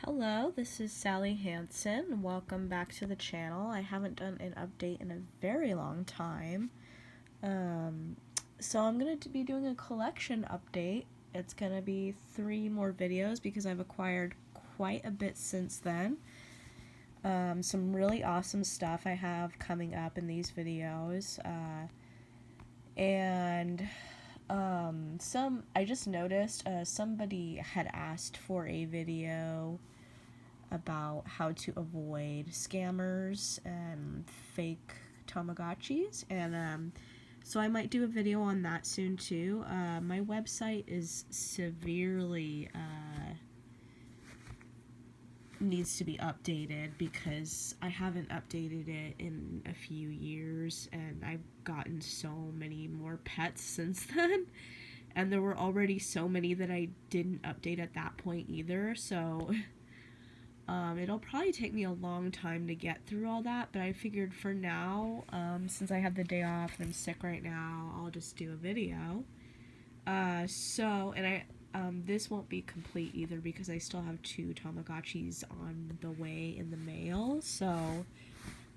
Hello, this is Sally Hansen. Welcome back to the channel. I haven't done an update in a very long time. So I'm going to be doing a collection update. It's going to be 3 more videos because I've acquired quite a bit since then. Some really awesome stuff I have coming up in these videos. I just noticed somebody had asked for a video about how to avoid scammers and fake Tamagotchis, and so I might do a video on that soon too. My website is severely needs to be updated because I haven't updated it in a few years, and I've gotten so many more pets since then, and there were already so many that I didn't update at that point either, so it'll probably take me a long time to get through all that, but I figured for now, since I have the day off and I'm sick right now, I'll just do a video. This won't be complete either because I still have 2 Tamagotchis on the way in the mail, so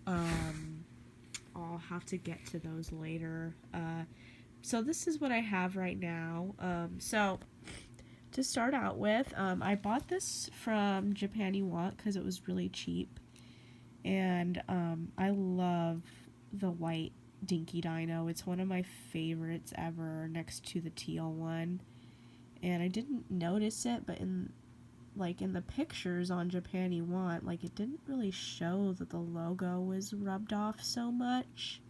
I'll have to get to those later. So this is what I have right now. To start out with, I bought this from Japan You Want because it was really cheap, and I love the white Dinky Dino. It's one of my favorites ever, next to the teal one, and I didn't notice it, but in the pictures on Japan You Want, it didn't really show that the logo was rubbed off so much.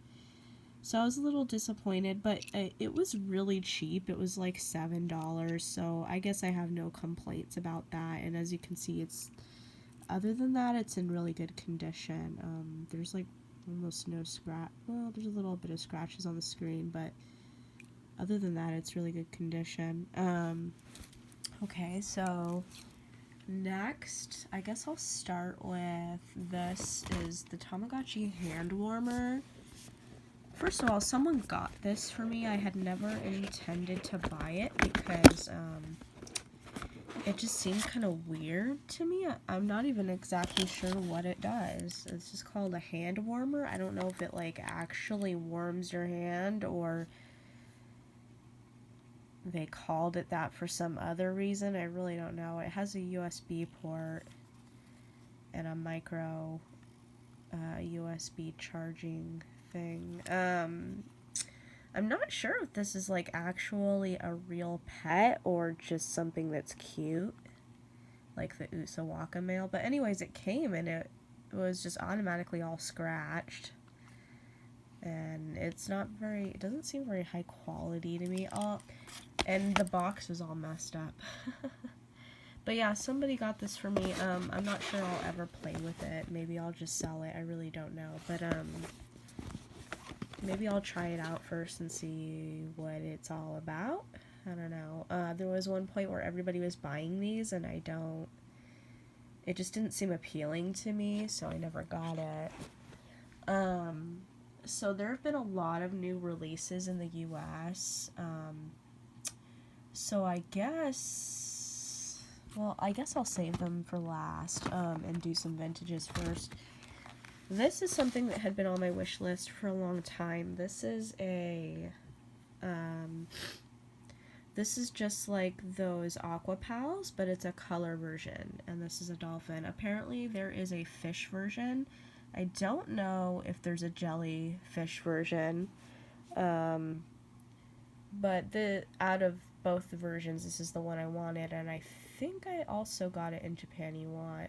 So I was a little disappointed, but it was really cheap. It was like $7, so I guess I have no complaints about that. And as you can see, other than that, it's in really good condition. There's almost no scratch. Well, there's a little bit of scratches on the screen, but other than that, it's really good condition. Okay, so next, I guess I'll start with this is the Tamagotchi hand warmer. First of all, someone got this for me. I had never intended to buy it because it just seemed kind of weird to me. I'm not even exactly sure what it does. It's just called a hand warmer. I don't know if it actually warms your hand or they called it that for some other reason. I really don't know. It has a USB port and a micro USB charging thing. I'm not sure if this is actually a real pet or just something that's cute, like the Usawaka male. But anyways, it came and it was just automatically all scratched, and it doesn't seem very high quality to me. And the box was all messed up. But yeah, somebody got this for me. I'm not sure I'll ever play with it. Maybe I'll just sell it. I really don't know. But maybe I'll try it out first and see what it's all about. I don't know. There was one point where everybody was buying these, and it just didn't seem appealing to me, so I never got it. So there have been a lot of new releases in the US. So I guess I'll save them for last, and do some vintages first. This is something that had been on my wish list for a long time. This is this is just like those Aqua Pals, but it's a color version, and this is a dolphin. Apparently there is a fish version. I don't know if there's a jellyfish version, but out of both the versions, this is the one I wanted, and I think I also got it in Japan You Want.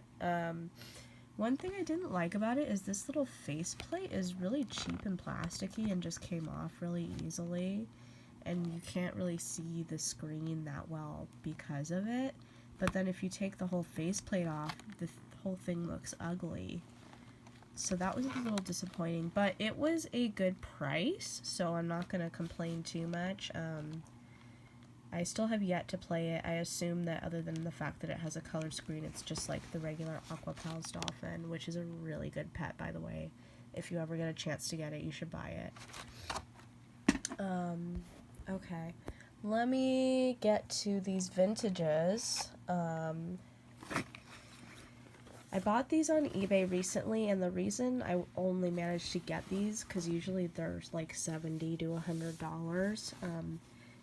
One thing I didn't like about it is this little faceplate is really cheap and plasticky and just came off really easily, and you can't really see the screen that well because of it. But then if you take the whole faceplate off, the whole thing looks ugly. So that was a little disappointing, but it was a good price, so I'm not going to complain too much. I still have yet to play it. I assume that other than the fact that it has a color screen, it's just like the regular Aqua Pals dolphin, which is a really good pet, by the way. If you ever get a chance to get it, you should buy it. Okay. Let me get to these vintages. I bought these on eBay recently, and the reason I only managed to get these, because usually they're like $70 to $100,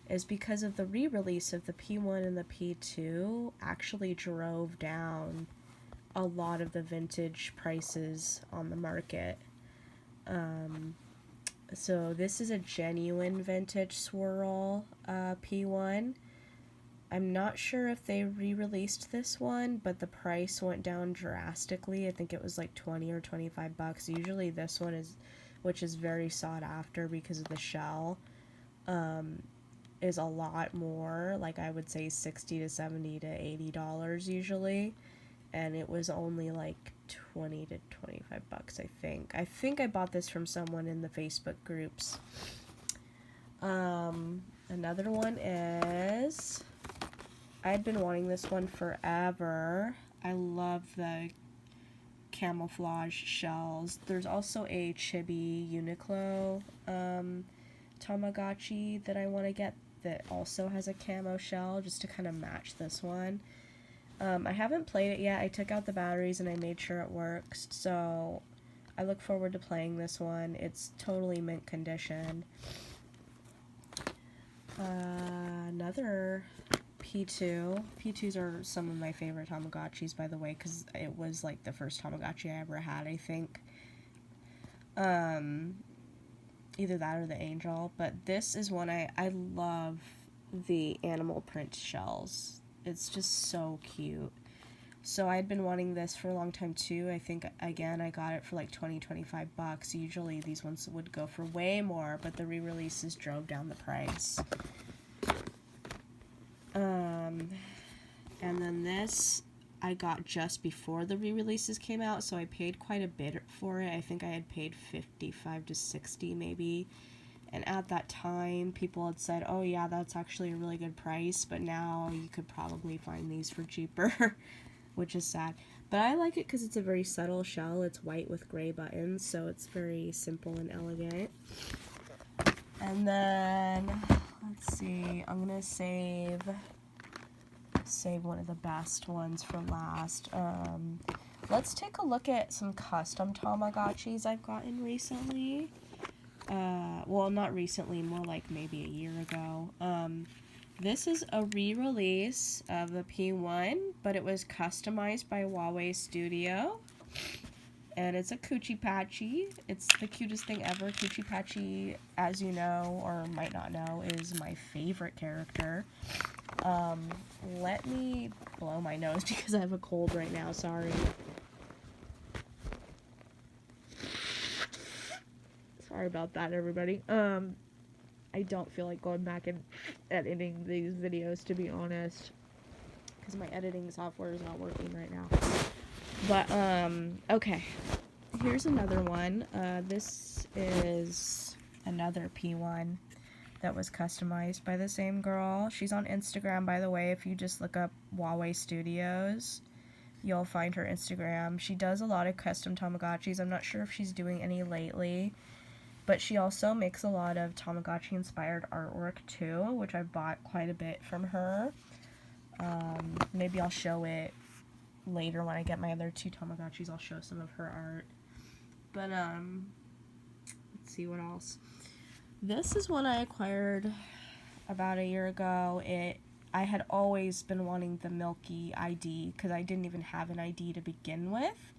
is because of the re-release of the P1 and the P2 actually drove down a lot of the vintage prices on the market. So this is a genuine vintage swirl P1. I'm not sure if they re-released this one, but the price went down drastically. I think it was like 20 or 25 bucks. Usually this one is, which is very sought after because of the shell, is a lot more, like I would say 60 to 70 to $80 usually, and it was only like 20 to 25 bucks, I think. I think I bought this from someone in the Facebook groups. Another one is, I'd been wanting this one forever. I love the camouflage shells. There's also a Chibi Uniqlo Tamagotchi that I want to get that also has a camo shell, just to kind of match this one. I haven't played it yet. I took out the batteries and I made sure it works, so I look forward to playing this one. It's totally mint condition. Another P2. P2s are some of my favorite Tamagotchis, by the way, because it was like the first Tamagotchi I ever had, I think. Either that or the Angel, but this is one I love the animal print shells. It's just so cute. So I'd been wanting this for a long time too. I think, again, I got it for like 20-25 bucks. Usually these ones would go for way more, but the re-releases drove down the price. And then this I got just before the re-releases came out, so I paid quite a bit for it. I think I had paid 55 to 60 maybe. And at that time, people had said, oh yeah, that's actually a really good price, but now you could probably find these for cheaper, which is sad. But I like it because it's a very subtle shell. It's white with gray buttons, so it's very simple and elegant. And then, let's see, I'm going to save one of the best ones for last. Let's take a look at some custom Tamagotchis I've gotten recently. Well, not recently, more like maybe a year ago. This is a re-release of the P1, but it was customized by Huawei Studio. And it's a Coochie Patchy. It's the cutest thing ever. Coochie Patchy, as you know, or might not know, is my favorite character. Let me blow my nose because I have a cold right now, sorry. Sorry about that, everybody. I don't feel like going back and editing these videos, to be honest, because my editing software is not working right now. But, okay. Here's another one. This is another P1 that was customized by the same girl. She's on Instagram, by the way. If you just look up Huawei Studios, you'll find her Instagram. She does a lot of custom Tamagotchis. I'm not sure if she's doing any lately, but she also makes a lot of Tamagotchi-inspired artwork, too, which I've bought quite a bit from her. Maybe I'll show it later when I get my other two Tamagotchis. I'll show some of her art. But, let's see what else. This is one I acquired about a year ago. I had always been wanting the Milky ID, because I didn't even have an ID to begin with.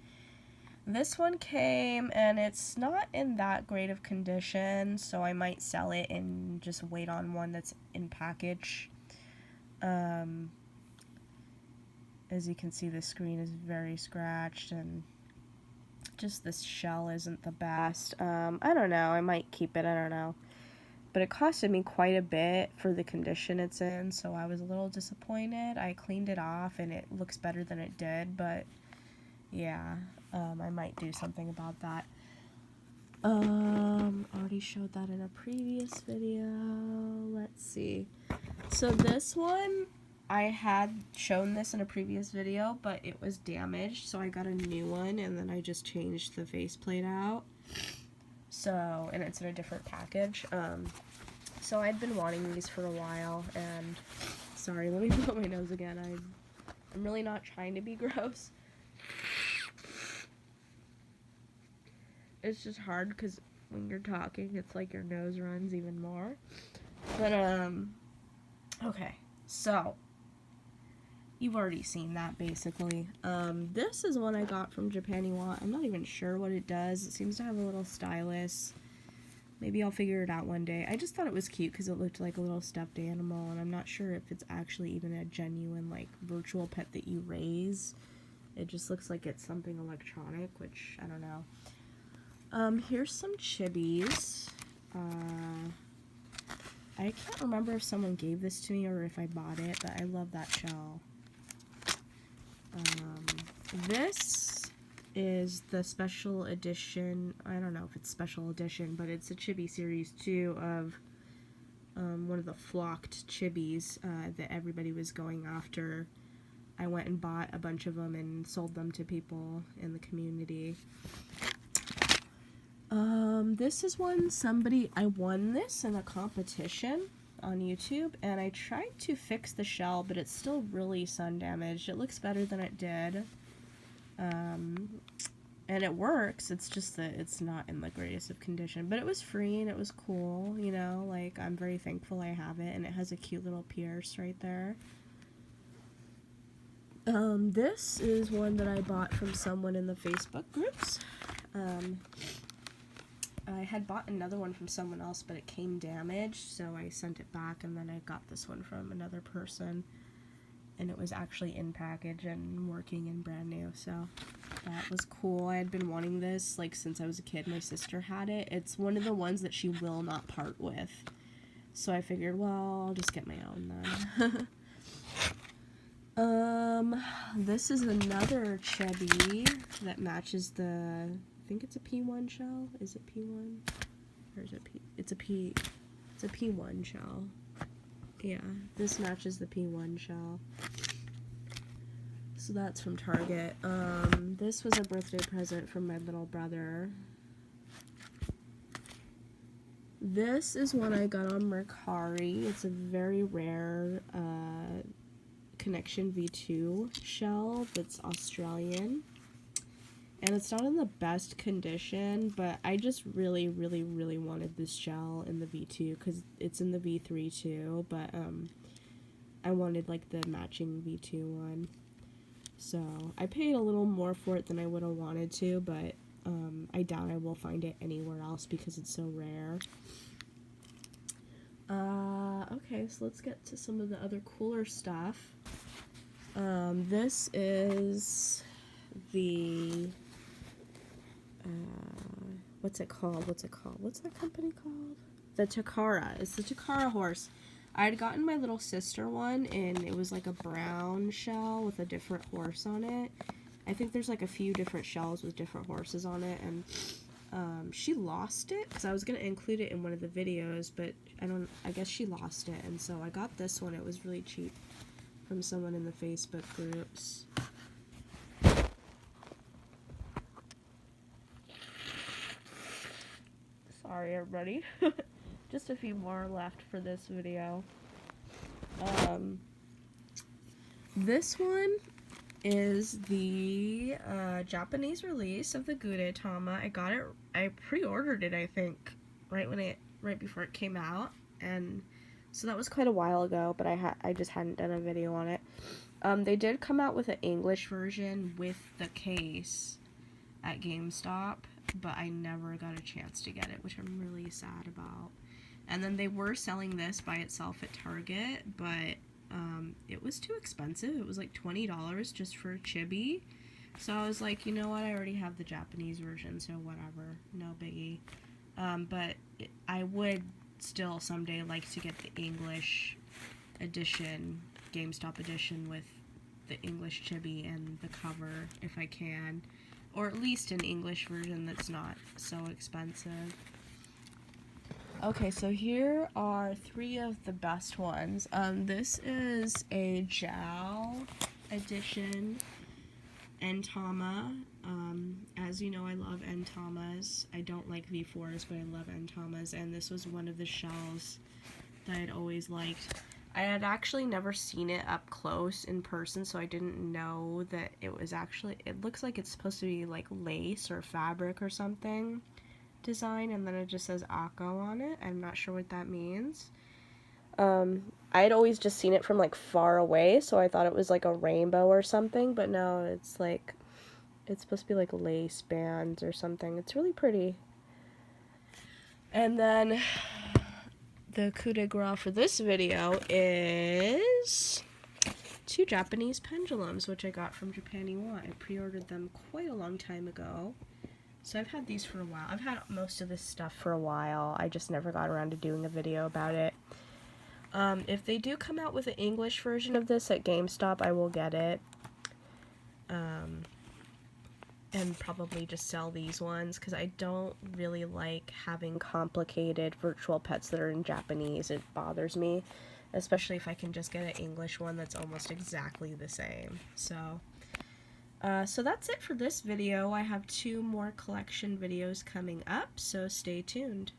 This one came, and it's not in that great of condition, so I might sell it and just wait on one that's in package. As you can see, the screen is very scratched, and just this shell isn't the best. I don't know, I might keep it, I don't know. But it costed me quite a bit for the condition it's in, so I was a little disappointed. I cleaned it off, and it looks better than it did, but yeah, I might do something about that. Already showed that in a previous video. Let's see. So this one, I had shown this in a previous video, but it was damaged, so I got a new one, and then I just changed the faceplate out. So, and it's in a different package. So I'd been wanting these for a while, and sorry, let me blow my nose again. I'm really not trying to be gross. it's just hard because when you're talking, it's like your nose runs even more. But, okay. So, you've already seen that, basically. This is one I got from Japaniwa. I'm not even sure what it does. It seems to have a little stylus. Maybe I'll figure it out one day. I just thought it was cute because it looked like a little stuffed animal, and I'm not sure if it's actually even a genuine, like, virtual pet that you raise. It just looks like it's something electronic, which, I don't know. Here's some chibis. I can't remember if someone gave this to me or if I bought it, but I love that shell. This is the special edition. I don't know if it's special edition, but it's a chibi series too of one of the flocked chibis that everybody was going after. I went and bought a bunch of them and sold them to people in the community. This is one I won this in a competition on YouTube, and I tried to fix the shell, but it's still really sun damaged. It looks better than it did. And it works, it's just that it's not in the greatest of condition. But it was free and it was cool, you know, like, I'm very thankful I have it, and it has a cute little pierce right there. This is one that I bought from someone in the Facebook groups. I had bought another one from someone else, but it came damaged, so I sent it back, and then I got this one from another person, and it was actually in package and working and brand new, so that was cool. I had been wanting this, like, since I was a kid. My sister had it. It's one of the ones that she will not part with, so I figured, well, I'll just get my own then. This is another chibi that matches the, I think it's a P1 shell. Is it P1? Or is it P? It's a P1 shell. Yeah, this matches the P1 shell. So that's from Target. This was a birthday present from my little brother. This is one I got on Mercari. It's a very rare Connection V2 shell that's Australian. And it's not in the best condition, but I just really, really, really wanted this shell in the V2 because it's in the V3 too, but I wanted like the matching V2 one. So I paid a little more for it than I would have wanted to, but I doubt I will find it anywhere else because it's so rare. Okay, so let's get to some of the other cooler stuff. This is the, what's it called? What's that company called? The Takara. It's the Takara horse. I had gotten my little sister one, and it was like a brown shell with a different horse on it. I think there's like a few different shells with different horses on it, and she lost it, because I was going to include it in one of the videos, but I guess she lost it, and so I got this one. It was really cheap from someone in the Facebook groups. Sorry, everybody. Just a few more left for this video. This one is the Japanese release of the Gudetama. I pre-ordered it, I think, right before it came out, and so that was quite a while ago, but I just hadn't done a video on it. They did come out with an English version with the case at GameStop, but I never got a chance to get it, which I'm really sad about. And then they were selling this by itself at Target, but it was too expensive. It was like $20 just for a chibi. So I was like, you know what, I already have the Japanese version, so whatever, no biggie. But I would still someday like to get the English edition, GameStop edition, with the English chibi and the cover if I can. Or at least an English version that's not so expensive. Okay, so here are 3 of the best ones. This is a JAL edition Entama. As you know, I love Entamas. I don't like V4s, but I love Entamas, and this was one of the shells that I'd always liked. I had actually never seen it up close in person, so I didn't know that it was actually, it looks like it's supposed to be like lace or fabric or something design, and then it just says Akko on it. I'm not sure what that means. I had always just seen it from like far away, so I thought it was like a rainbow or something, but no, it's like, it's supposed to be like lace bands or something. It's really pretty. And then the coup de grace for this video is 2 Japanese pendulums, which I got from Japaniwa. I pre-ordered them quite a long time ago. So I've had these for a while. I've had most of this stuff for a while. I just never got around to doing a video about it. If they do come out with an English version of this at GameStop, I will get it. And probably just sell these ones, because I don't really like having complicated virtual pets that are in Japanese. It bothers me, especially if I can just get an English one that's almost exactly the same. So that's it for this video. I have 2 more collection videos coming up, so stay tuned.